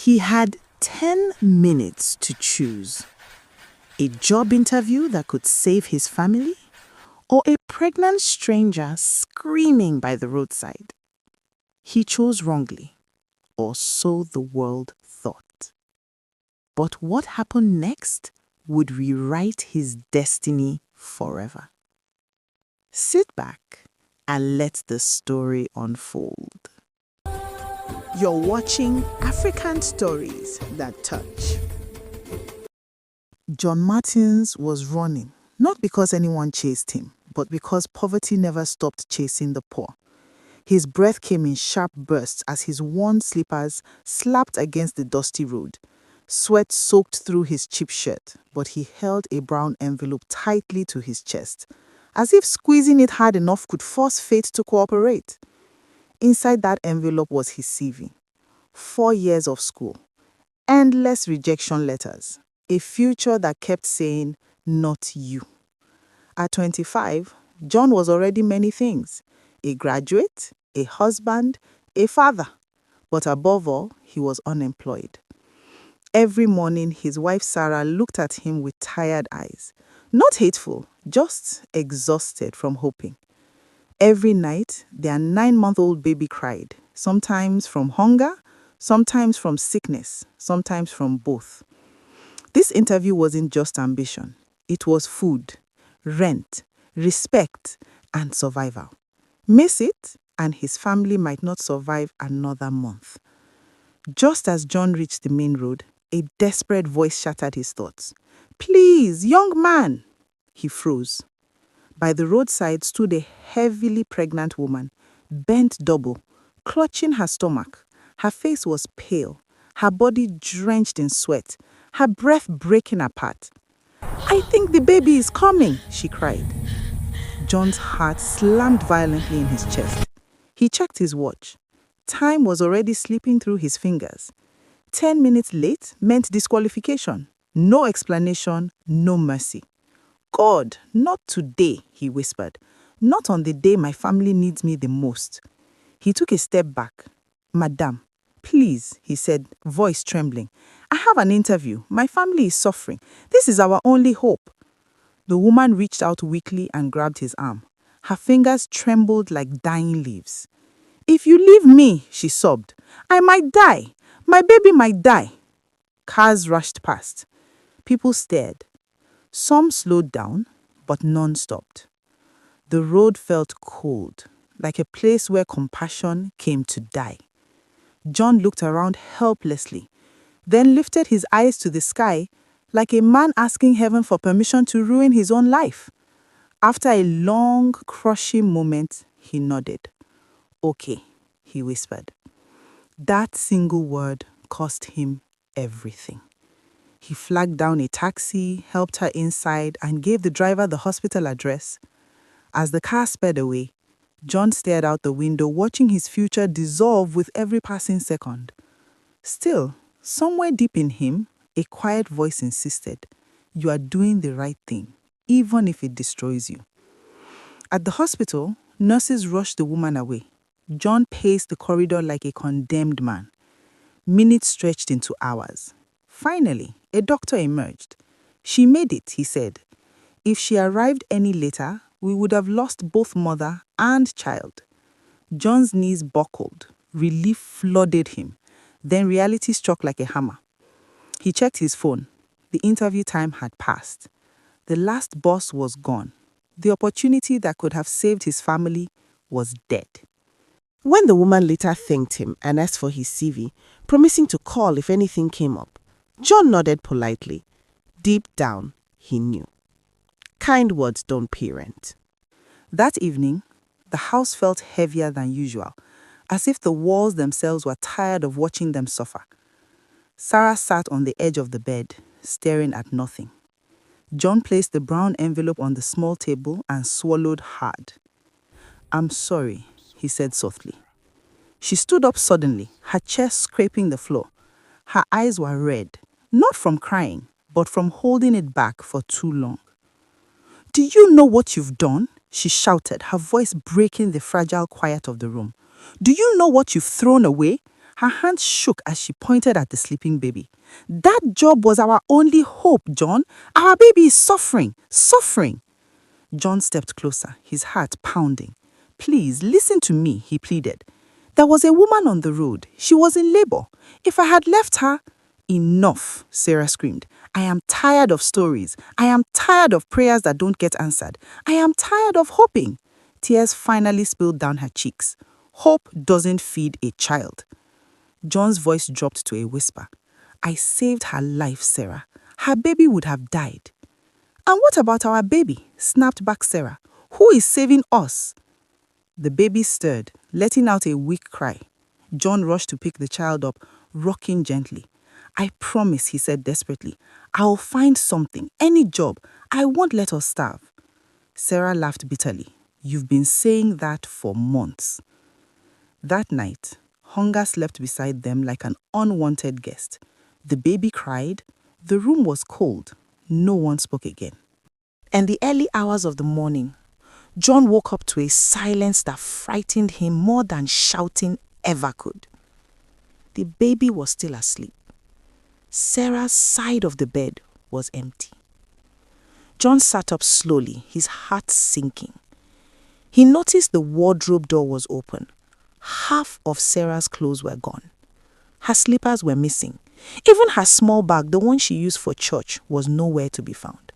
He had 10 minutes to choose: a job interview that could save his family, or a pregnant stranger screaming by the roadside. He chose wrongly, or so the world thought. But what happened next would rewrite his destiny forever. Sit back and let the story unfold. You're watching African Stories That Touch. John Martins was running, not because anyone chased him, but because poverty never stopped chasing the poor. His breath came in sharp bursts as his worn slippers slapped against the dusty road. Sweat soaked through his cheap shirt, but he held a brown envelope tightly to his chest, as if squeezing it hard enough could force fate to cooperate. Inside that envelope was his CV. 4 years of school, endless rejection letters, a future that kept saying, "Not you." At 25, John was already many things: a graduate, a husband, a father. But above all, he was unemployed. Every morning, his wife Sarah looked at him with tired eyes. Not hateful, just exhausted from hoping. Every night, their 9-month-old baby cried, sometimes from hunger, sometimes from sickness, sometimes from both. This interview wasn't just ambition. It was food, rent, respect, and survival. Miss it, and his family might not survive another month. Just as John reached the main road, a desperate voice shattered his thoughts. "Please, young man!" He froze. By the roadside stood a heavily pregnant woman, bent double, clutching her stomach. Her face was pale, her body drenched in sweat, her breath breaking apart. "I think the baby is coming," she cried. John's heart slammed violently in his chest. He checked his watch. Time was already slipping through his fingers. 10 minutes late meant disqualification. No explanation, no mercy. "God, not today," he whispered. "Not on the day my family needs me the most." He took a step back. "Madam, please," he said, voice trembling. "I have an interview. My family is suffering. This is our only hope." The woman reached out weakly and grabbed his arm. Her fingers trembled like dying leaves. "If you leave me," she sobbed, "I might die. My baby might die." Cars rushed past. People stared. Some slowed down, but none stopped. The road felt cold, like a place where compassion came to die. John looked around helplessly, then lifted his eyes to the sky like a man asking heaven for permission to ruin his own life. After a long, crushing moment, he nodded. "Okay," he whispered. That single word cost him everything. He flagged down a taxi, helped her inside, and gave the driver the hospital address. As the car sped away, John stared out the window, watching his future dissolve with every passing second. Still, somewhere deep in him, a quiet voice insisted, "You are doing the right thing, even if it destroys you." At the hospital, nurses rushed the woman away. John paced the corridor like a condemned man. Minutes stretched into hours. Finally, a doctor emerged. "She made it," he said. "If she arrived any later, we would have lost both mother and child." John's knees buckled. Relief flooded him. Then reality struck like a hammer. He checked his phone. The interview time had passed. The last bus was gone. The opportunity that could have saved his family was dead. When the woman later thanked him and asked for his CV, promising to call if anything came up, John nodded politely. Deep down, he knew. Kind words don't pay rent. That evening, the house felt heavier than usual, as if the walls themselves were tired of watching them suffer. Sarah sat on the edge of the bed, staring at nothing. John placed the brown envelope on the small table and swallowed hard. "I'm sorry," he said softly. She stood up suddenly, her chest scraping the floor. Her eyes were red, not from crying, but from holding it back for too long. "Do you know what you've done?" she shouted, her voice breaking the fragile quiet of the room. "Do you know what you've thrown away? Her hand shook as she pointed at the sleeping baby. That job was our only hope, John. Our baby is suffering, suffering. John stepped closer, his heart pounding. Please, listen to me, he pleaded. There was a woman on the road. She was in labor. If I had left her... Enough, Sarah screamed. I am tired of stories. I am tired of prayers that don't get answered. I am tired of hoping. Tears finally spilled down her cheeks. Hope doesn't feed a child. John's voice dropped to a whisper. I saved her life, Sarah. Her baby would have died. And what about our baby? Snapped back Sarah. Who is saving us? The baby stirred, letting out a weak cry. John rushed to pick the child up, rocking gently. I promise, he said desperately. I'll find something, any job. I won't let us starve. Sarah laughed bitterly. You've been saying that for months. That night, hunger slept beside them like an unwanted guest. The baby cried. The room was cold. No one spoke again. In the early hours of the morning, John woke up to a silence that frightened him more than shouting ever could. The baby was still asleep. Sarah's side of the bed was empty. John sat up slowly, his heart sinking. He noticed the wardrobe door was open. Half of Sarah's clothes were gone. Her slippers were missing. Even her small bag, the one she used for church, was nowhere to be found.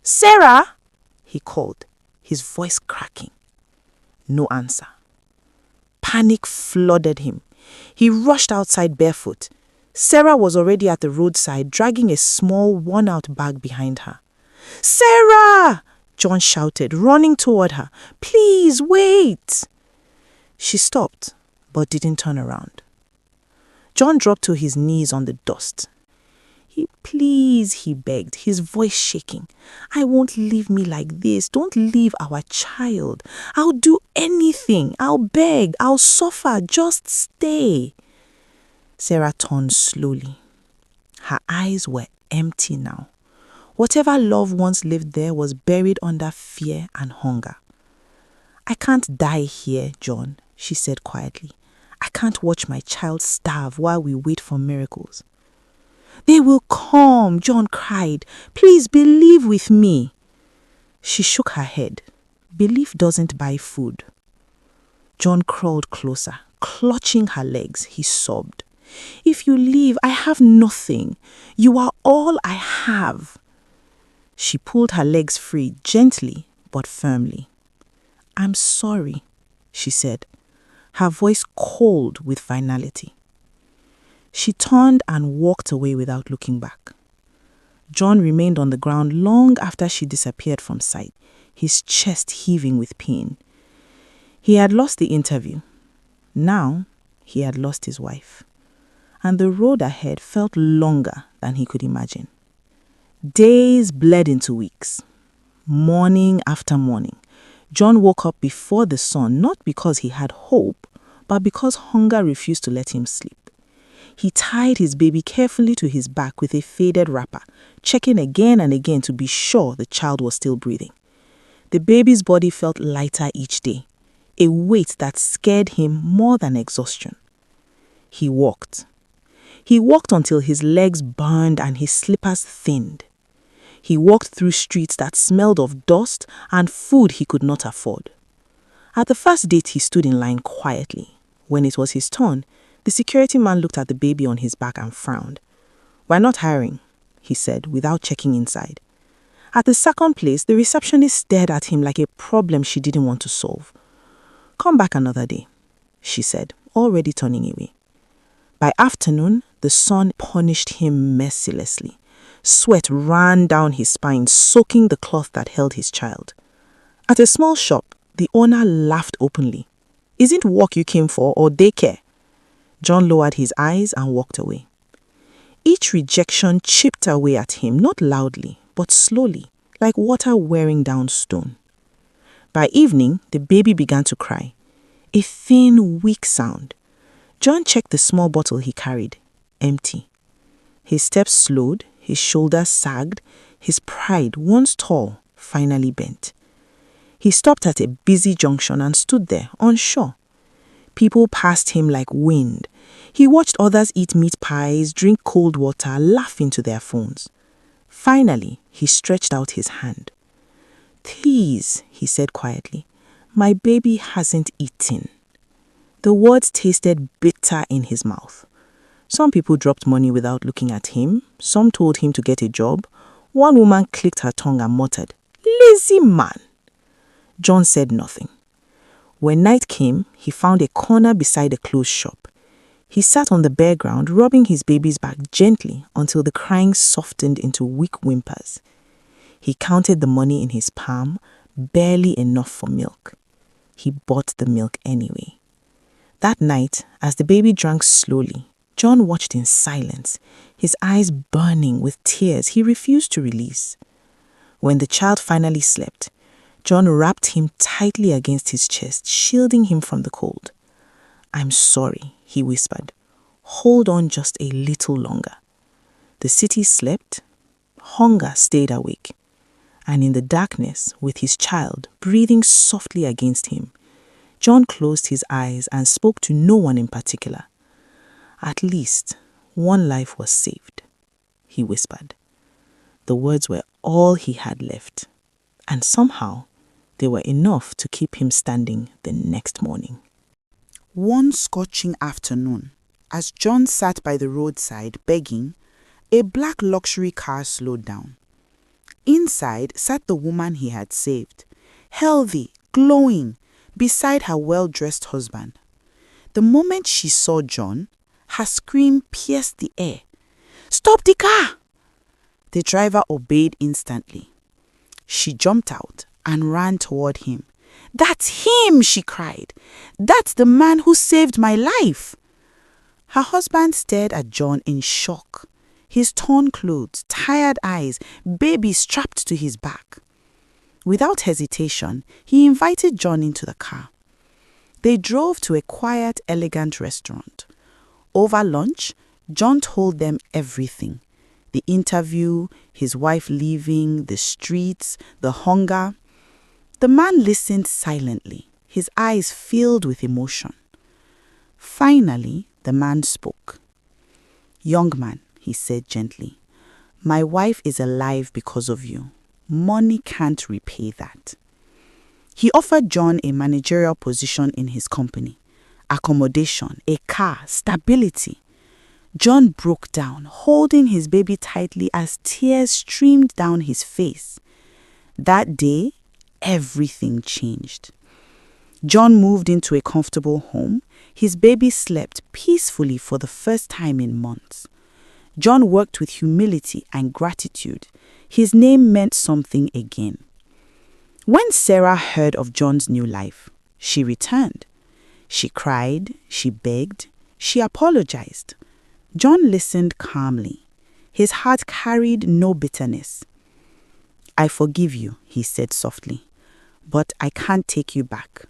Sarah, he called, his voice cracking. No answer. Panic flooded him. He rushed outside barefoot. Sarah was already at the roadside, dragging a small, worn-out bag behind her. Sarah! John shouted, running toward her. Please, wait! She stopped, but didn't turn around. John dropped to his knees on the dust. Please, he begged, his voice shaking. I won't leave me like this. Don't leave our child. I'll do anything. I'll beg. I'll suffer. Just stay. Sarah turned slowly. Her eyes were empty now. Whatever love once lived there was buried under fear and hunger. I can't die here, John, she said quietly. I can't watch my child starve while we wait for miracles. They will come, John cried. Please believe with me. She shook her head. Belief doesn't buy food. John crawled closer, clutching her legs. He sobbed. If you leave, I have nothing. You are all I have. She pulled her legs free, gently but firmly. I'm sorry, she said, her voice cold with finality. She turned and walked away without looking back. John remained on the ground long after she disappeared from sight, his chest heaving with pain. He had lost the interview. Now he had lost his wife. And the road ahead felt longer than he could imagine. Days bled into weeks. Morning after morning, John woke up before the sun, not because he had hope, but because hunger refused to let him sleep. He tied his baby carefully to his back with a faded wrapper, checking again and again to be sure the child was still breathing. The baby's body felt lighter each day, a weight that scared him more than exhaustion. He walked. He walked until his legs burned and his slippers thinned. He walked through streets that smelled of dust and food he could not afford. At the first date, he stood in line quietly. When it was his turn, the security man looked at the baby on his back and frowned. We're not hiring, he said, without checking inside. At the second place, the receptionist stared at him like a problem she didn't want to solve. Come back another day, she said, already turning away. By afternoon, the sun punished him mercilessly. Sweat ran down his spine, soaking the cloth that held his child. At a small shop, the owner laughed openly. Isn't work you came for or daycare? John lowered his eyes and walked away. Each rejection chipped away at him, not loudly, but slowly, like water wearing down stone. By evening, the baby began to cry. A thin, weak sound. John checked the small bottle he carried. Empty. His steps slowed, his shoulders sagged, his pride, once tall, finally bent. He stopped at a busy junction and stood there, unsure. People passed him like wind. He watched others eat meat pies, drink cold water, laugh into their phones. Finally, he stretched out his hand. "Please," he said quietly, "my baby hasn't eaten." The words tasted bitter in his mouth. Some people dropped money without looking at him. Some told him to get a job. One woman clicked her tongue and muttered, "Lazy man." John said nothing. When night came, he found a corner beside a closed shop. He sat on the bare ground, rubbing his baby's back gently until the crying softened into weak whimpers. He counted the money in his palm, barely enough for milk. He bought the milk anyway. That night, as the baby drank slowly, John watched in silence, his eyes burning with tears he refused to release. When the child finally slept, John wrapped him tightly against his chest, shielding him from the cold. "I'm sorry," he whispered. "Hold on just a little longer." The city slept. Hunger stayed awake. And in the darkness, with his child breathing softly against him, John closed his eyes and spoke to no one in particular. "At least one life was saved," he whispered. The words were all he had left, and somehow they were enough to keep him standing the next morning. One scorching afternoon, as John sat by the roadside begging, a black luxury car slowed down. Inside sat the woman he had saved, healthy, glowing, beside her well-dressed husband. The moment she saw John, her scream pierced the air. "Stop the car!" The driver obeyed instantly. She jumped out and ran toward him. "That's him!" she cried. "That's the man who saved my life!" Her husband stared at John in shock. His torn clothes, tired eyes, baby strapped to his back. Without hesitation, he invited John into the car. They drove to a quiet, elegant restaurant. Over lunch, John told them everything. The interview, his wife leaving, the streets, the hunger. The man listened silently, his eyes filled with emotion. Finally, the man spoke. "Young man," he said gently, "my wife is alive because of you. Money can't repay that." He offered John a managerial position in his company, accommodation, a car, stability. John broke down, holding his baby tightly as tears streamed down his face. That day, everything changed. John moved into a comfortable home. His baby slept peacefully for the first time in months. John worked with humility and gratitude. His name meant something again. When Sarah heard of John's new life, she returned. She cried, she begged, she apologized. John listened calmly. His heart carried no bitterness. "I forgive you," he said softly, "but I can't take you back.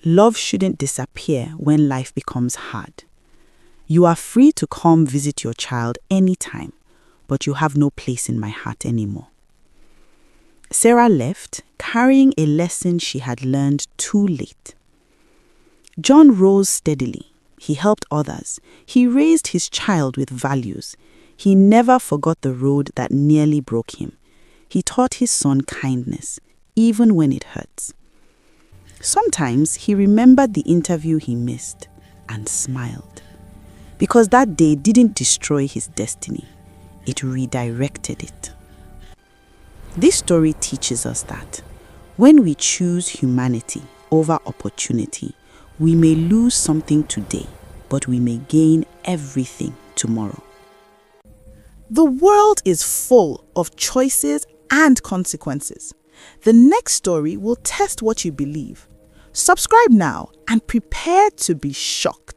Love shouldn't disappear when life becomes hard. You are free to come visit your child anytime, but you have no place in my heart anymore." Sarah left, carrying a lesson she had learned too late. John rose steadily. He helped others. He raised his child with values. He never forgot the road that nearly broke him. He taught his son kindness, even when it hurts. Sometimes he remembered the interview he missed and smiled, because that day didn't destroy his destiny. It redirected it. This story teaches us that when we choose humanity over opportunity, we may lose something today, but we may gain everything tomorrow. The world is full of choices and consequences. The next story will test what you believe. Subscribe now and prepare to be shocked.